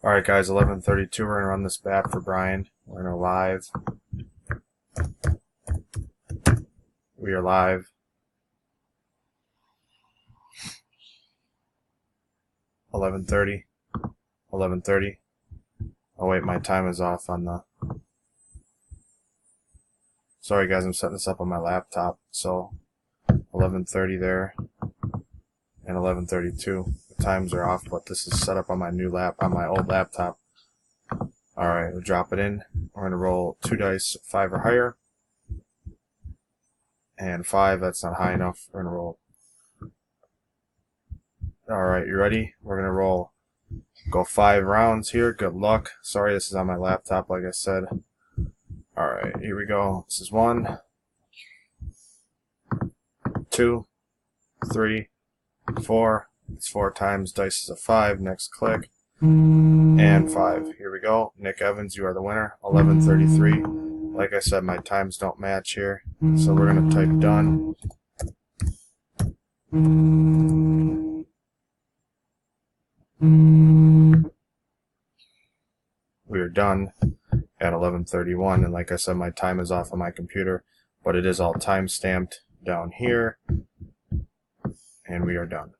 Alright guys, 11:32, we're going to run this bat for Brian. We're going to live. We are live. $11:30. Oh wait, my time is off on the... Sorry guys, I'm setting this up on my laptop. So 11:30 there and 11:32. The times are off, but this is set up on my old laptop. Alright, we'll drop it in. We're gonna roll 2 dice, 5 or higher. And 5, that's not high enough. We're gonna roll. Alright, you ready? We're gonna go 5 rounds here. Good luck. Sorry, this is on my laptop, like I said. Alright, here we go. This is 1, 2, 3, 4. It's 4 times. Dice is a 5. Next click. And 5. Here we go. Nick Evans, you are the winner. 11:33. Like I said, my times don't match here. So we're going to type done. We are done at 11:31, and like I said, my time is off on my computer, but it is all time stamped down here, and we are done.